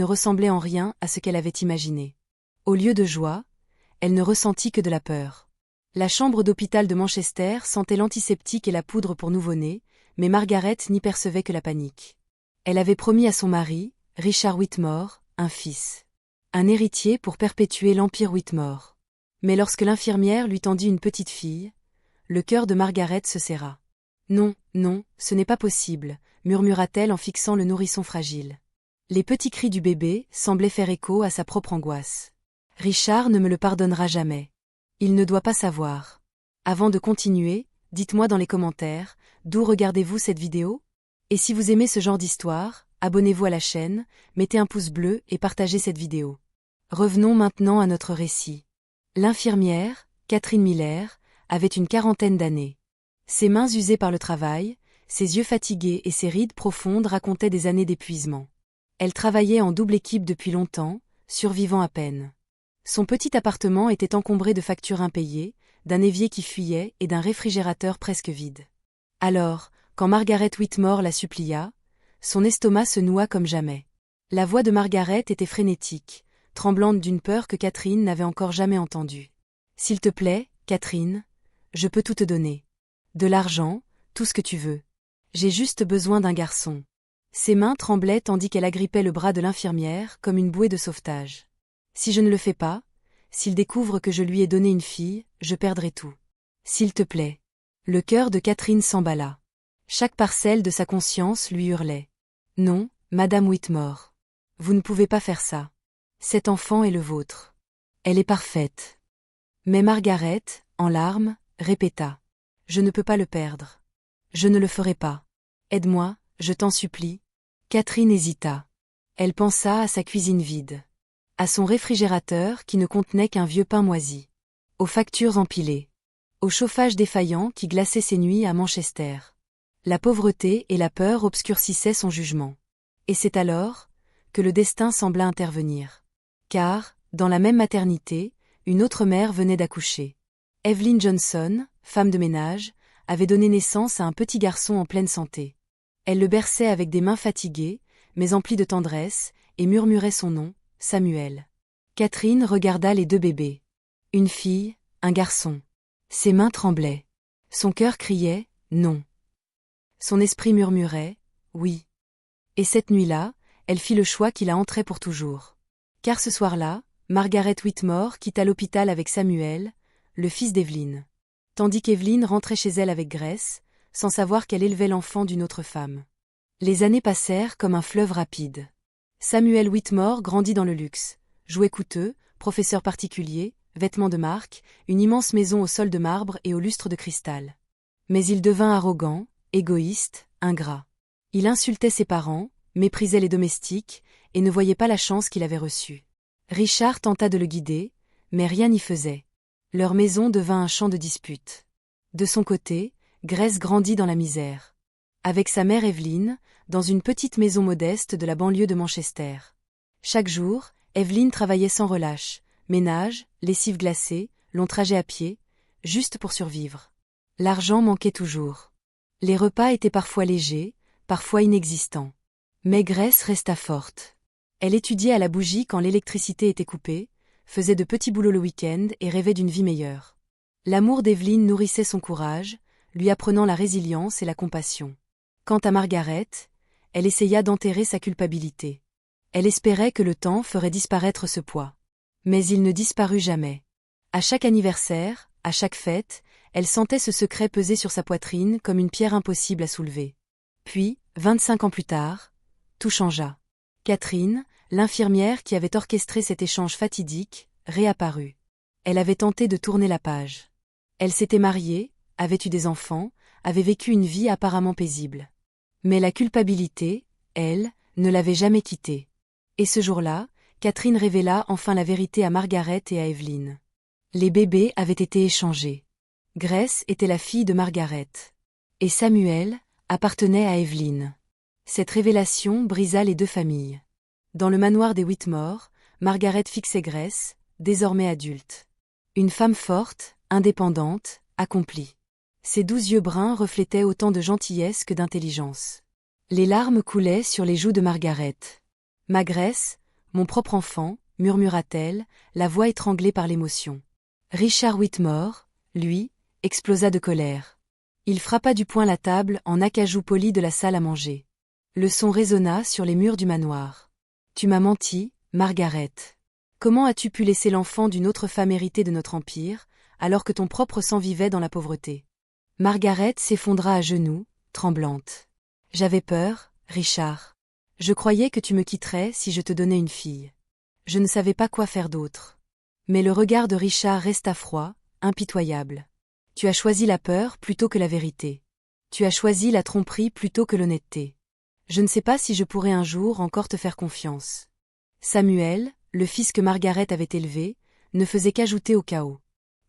ne ressemblait en rien à ce qu'elle avait imaginé. Au lieu de joie, elle ne ressentit que de la peur. La chambre d'hôpital de Manchester sentait l'antiseptique et la poudre pour nouveau-né, mais Margaret n'y percevait que la panique. Elle avait promis à son mari, Richard Whitmore, un fils. Un héritier pour perpétuer l'empire Whitmore. Mais lorsque l'infirmière lui tendit une petite fille, le cœur de Margaret se serra. Non, non, ce n'est pas possible, murmura-t-elle en fixant le nourrisson fragile. Les petits cris du bébé semblaient faire écho à sa propre angoisse. Richard ne me le pardonnera jamais. Il ne doit pas savoir. Avant de continuer, dites-moi dans les commentaires, d'où regardez-vous cette vidéo? Et si vous aimez ce genre d'histoire, abonnez-vous à la chaîne, mettez un pouce bleu et partagez cette vidéo. Revenons maintenant à notre récit. L'infirmière, Catherine Miller, avait une quarantaine d'années. Ses mains usées par le travail, ses yeux fatigués et ses rides profondes racontaient des années d'épuisement. Elle travaillait en double équipe depuis longtemps, survivant à peine. Son petit appartement était encombré de factures impayées, d'un évier qui fuyait et d'un réfrigérateur presque vide. Alors, quand Margaret Whitmore la supplia, son estomac se noua comme jamais. La voix de Margaret était frénétique, tremblante d'une peur que Catherine n'avait encore jamais entendue. « S'il te plaît, Catherine, je peux tout te donner. De l'argent, tout ce que tu veux. J'ai juste besoin d'un garçon. » Ses mains tremblaient tandis qu'elle agrippait le bras de l'infirmière comme une bouée de sauvetage. « Si je ne le fais pas, s'il découvre que je lui ai donné une fille, je perdrai tout. S'il te plaît. » Le cœur de Catherine s'emballa. Chaque parcelle de sa conscience lui hurlait. « Non, Madame Whitmore. Vous ne pouvez pas faire ça. Cet enfant est le vôtre. Elle est parfaite. » Mais Margaret, en larmes, répéta. « Je ne peux pas le perdre. Je ne le ferai pas. Aide-moi, je t'en supplie. » Catherine hésita. Elle pensa à sa cuisine vide. À son réfrigérateur qui ne contenait qu'un vieux pain moisi. Aux factures empilées. Au chauffage défaillant qui glaçait ses nuits à Manchester. La pauvreté et la peur obscurcissaient son jugement. Et c'est alors que le destin sembla intervenir. Car, dans la même maternité, une autre mère venait d'accoucher. Evelyn Johnson, femme de ménage, avait donné naissance à un petit garçon en pleine santé. Elle le berçait avec des mains fatiguées, mais emplies de tendresse, et murmurait son nom, Samuel. Catherine regarda les deux bébés. Une fille, un garçon. Ses mains tremblaient. Son cœur criait « non ». Son esprit murmurait « oui ». Et cette nuit-là, elle fit le choix qui la hanterait pour toujours. Car ce soir-là, Margaret Whitmore quitta l'hôpital avec Samuel, le fils d'Evelyn. Tandis qu'Evelyn rentrait chez elle avec Grace, sans savoir qu'elle élevait l'enfant d'une autre femme. Les années passèrent comme un fleuve rapide. Samuel Whitmore grandit dans le luxe. Jouets coûteux, professeur particulier, vêtements de marque, une immense maison au sol de marbre et au lustre de cristal. Mais il devint arrogant, égoïste, ingrat. Il insultait ses parents, méprisait les domestiques, et ne voyait pas la chance qu'il avait reçue. Richard tenta de le guider, mais rien n'y faisait. Leur maison devint un champ de disputes. De son côté, Grace grandit dans la misère. Avec sa mère Evelyn, dans une petite maison modeste de la banlieue de Manchester. Chaque jour, Evelyn travaillait sans relâche, ménage, lessive glacée, long trajet à pied, juste pour survivre. L'argent manquait toujours. Les repas étaient parfois légers, parfois inexistants. Mais Grace resta forte. Elle étudiait à la bougie quand l'électricité était coupée, faisait de petits boulots le week-end et rêvait d'une vie meilleure. L'amour d'Evelyn nourrissait son courage, lui apprenant la résilience et la compassion. Quant à Margaret, elle essaya d'enterrer sa culpabilité. Elle espérait que le temps ferait disparaître ce poids. Mais il ne disparut jamais. À chaque anniversaire, à chaque fête, elle sentait ce secret peser sur sa poitrine comme une pierre impossible à soulever. Puis, 25 ans plus tard, tout changea. Catherine, l'infirmière qui avait orchestré cet échange fatidique, réapparut. Elle avait tenté de tourner la page. Elle s'était mariée, avait eu des enfants, avait vécu une vie apparemment paisible. Mais la culpabilité, elle, ne l'avait jamais quittée. Et ce jour-là, Catherine révéla enfin la vérité à Margaret et à Evelyn. Les bébés avaient été échangés. Grace était la fille de Margaret. Et Samuel appartenait à Evelyn. Cette révélation brisa les deux familles. Dans le manoir des Whitmore, Margaret fixait Grace, désormais adulte. Une femme forte, indépendante, accomplie. Ses 12 yeux bruns reflétaient autant de gentillesse que d'intelligence. Les larmes coulaient sur les joues de Margaret. « Ma Grace, Mon propre enfant, murmura-t-elle, la voix étranglée par l'émotion. Richard Whitmore, lui, explosa de colère. Il frappa du poing la table en acajou poli de la salle à manger. Le son résonna sur les murs du manoir. Tu m'as menti, Margaret. Comment as-tu pu laisser l'enfant d'une autre femme hériter de notre empire, alors que ton propre sang vivait dans la pauvreté? Margaret s'effondra à genoux, tremblante. J'avais peur, Richard. Je croyais que tu me quitterais si je te donnais une fille. Je ne savais pas quoi faire d'autre. Mais le regard de Richard resta froid, impitoyable. Tu as choisi la peur plutôt que la vérité. Tu as choisi la tromperie plutôt que l'honnêteté. Je ne sais pas si je pourrai un jour encore te faire confiance. Samuel, le fils que Margaret avait élevé, ne faisait qu'ajouter au chaos.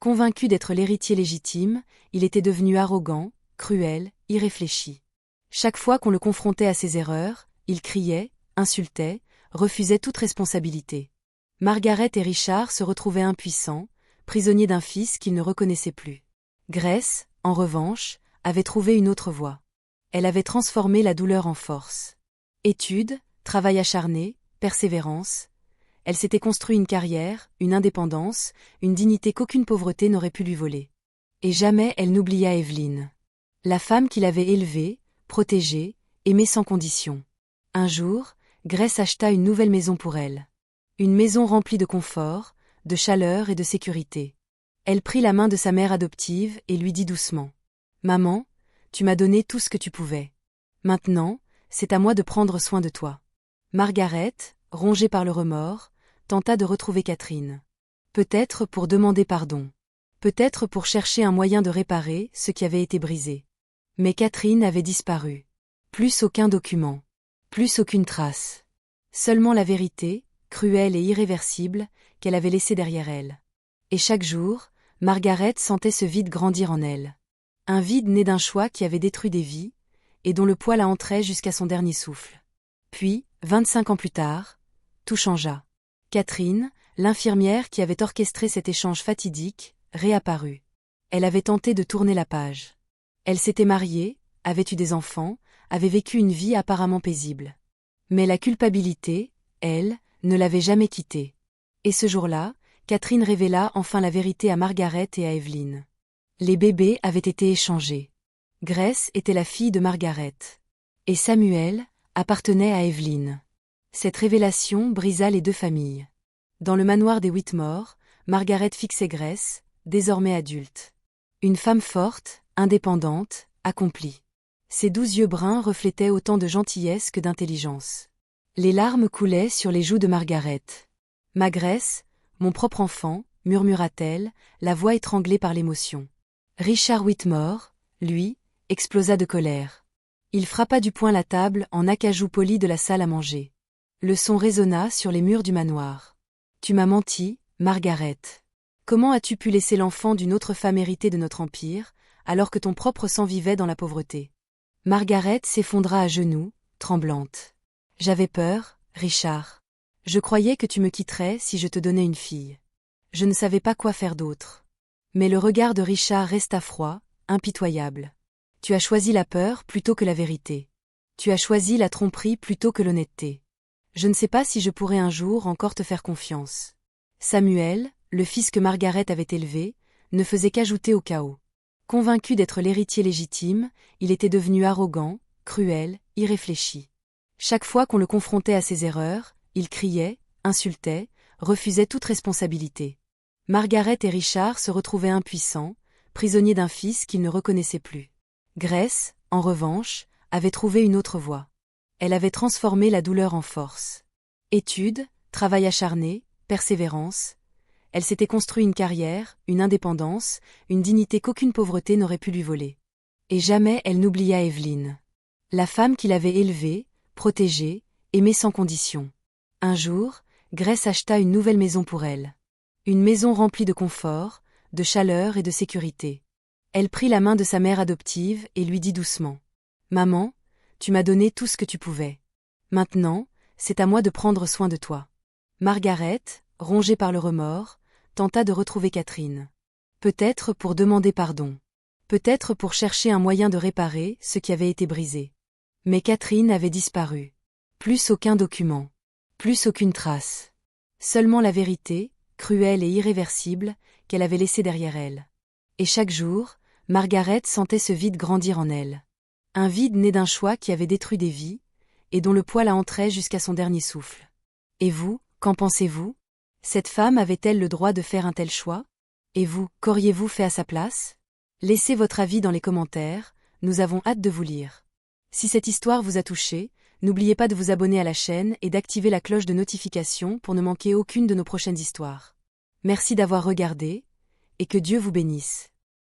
Convaincu d'être l'héritier légitime, il était devenu arrogant, cruel, irréfléchi. Chaque fois qu'on le confrontait à ses erreurs, il criait, insultait, refusait toute responsabilité. Margaret et Richard se retrouvaient impuissants, prisonniers d'un fils qu'ils ne reconnaissaient plus. Grace, en revanche, avait trouvé une autre voie. Elle avait transformé la douleur en force. Études, travail acharné, persévérance. Elle s'était construit une carrière, une indépendance, une dignité qu'aucune pauvreté n'aurait pu lui voler. Et jamais elle n'oublia Evelyn. La femme qu'il avait élevée, protégée, aimée sans condition. Un jour, Grace acheta une nouvelle maison pour elle. Une maison remplie de confort, de chaleur et de sécurité. Elle prit la main de sa mère adoptive et lui dit doucement. « Maman, tu m'as donné tout ce que tu pouvais. Maintenant, c'est à moi de prendre soin de toi. » Margaret, rongée par le remords, tenta de retrouver Catherine. Peut-être pour demander pardon. Peut-être pour chercher un moyen de réparer ce qui avait été brisé. Mais Catherine avait disparu. Plus aucun document. Plus aucune trace. Seulement la vérité, cruelle et irréversible, qu'elle avait laissée derrière elle. Et chaque jour, Margaret sentait ce vide grandir en elle. Un vide né d'un choix qui avait détruit des vies, et dont le poids la hantrait jusqu'à son dernier souffle. Puis, 25 ans plus tard, tout changea. Catherine, l'infirmière qui avait orchestré cet échange fatidique, réapparut. Elle avait tenté de tourner la page. Elle s'était mariée, avait eu des enfants, avait vécu une vie apparemment paisible. Mais la culpabilité, elle, ne l'avait jamais quittée. Et ce jour-là, Catherine révéla enfin la vérité à Margaret et à Evelyn. Les bébés avaient été échangés. Grace était la fille de Margaret. Et Samuel appartenait à Evelyn. Cette révélation brisa les deux familles. Dans le manoir des Whitmore, Margaret fixait Grace, désormais adulte. Une femme forte, indépendante, accomplie. Ses 12 yeux bruns reflétaient autant de gentillesse que d'intelligence. Les larmes coulaient sur les joues de Margaret. « Ma Grace, mon propre enfant, » murmura-t-elle, la voix étranglée par l'émotion. Richard Whitmore, lui, explosa de colère. Il frappa du poing la table en acajou poli de la salle à manger. Le son résonna sur les murs du manoir. « Tu m'as menti, Margaret. Comment as-tu pu laisser l'enfant d'une autre femme hériter de notre empire, alors que ton propre sang vivait dans la pauvreté ?» Margaret s'effondra à genoux, tremblante. « J'avais peur, Richard. Je croyais que tu me quitterais si je te donnais une fille. Je ne savais pas quoi faire d'autre. » Mais le regard de Richard resta froid, impitoyable. « Tu as choisi la peur plutôt que la vérité. Tu as choisi la tromperie plutôt que l'honnêteté. Je ne sais pas si je pourrai un jour encore te faire confiance. » Samuel, le fils que Margaret avait élevé, ne faisait qu'ajouter au chaos. Convaincu d'être l'héritier légitime, il était devenu arrogant, cruel, irréfléchi. Chaque fois qu'on le confrontait à ses erreurs, il criait, insultait, refusait toute responsabilité. Margaret et Richard se retrouvaient impuissants, prisonniers d'un fils qu'ils ne reconnaissaient plus. Grace, en revanche, avait trouvé une autre voie. Elle avait transformé la douleur en force. Études, travail acharné, persévérance. Elle s'était construit une carrière, une indépendance, une dignité qu'aucune pauvreté n'aurait pu lui voler. Et jamais elle n'oublia Evelyn. La femme qu'il avait élevée, protégée, aimée sans condition. Un jour, Grace acheta une nouvelle maison pour elle. Une maison remplie de confort, de chaleur et de sécurité. Elle prit la main de sa mère adoptive et lui dit doucement. « Maman, tu m'as donné tout ce que tu pouvais. Maintenant, c'est à moi de prendre soin de toi. » Margaret, rongée par le remords, tenta de retrouver Catherine. Peut-être pour demander pardon. Peut-être pour chercher un moyen de réparer ce qui avait été brisé. Mais Catherine avait disparu. Plus aucun document. Plus aucune trace. Seulement la vérité, cruelle et irréversible, qu'elle avait laissée derrière elle. Et chaque jour, Margaret sentait ce vide grandir en elle. Un vide né d'un choix qui avait détruit des vies, et dont le poids la hantrait jusqu'à son dernier souffle. Et vous, qu'en pensez-vous? Cette femme avait-elle le droit de faire un tel choix? Et vous, qu'auriez-vous fait à sa place? Laissez votre avis dans les commentaires, nous avons hâte de vous lire. Si cette histoire vous a touché, n'oubliez pas de vous abonner à la chaîne et d'activer la cloche de notification pour ne manquer aucune de nos prochaines histoires. Merci d'avoir regardé, et que Dieu vous bénisse.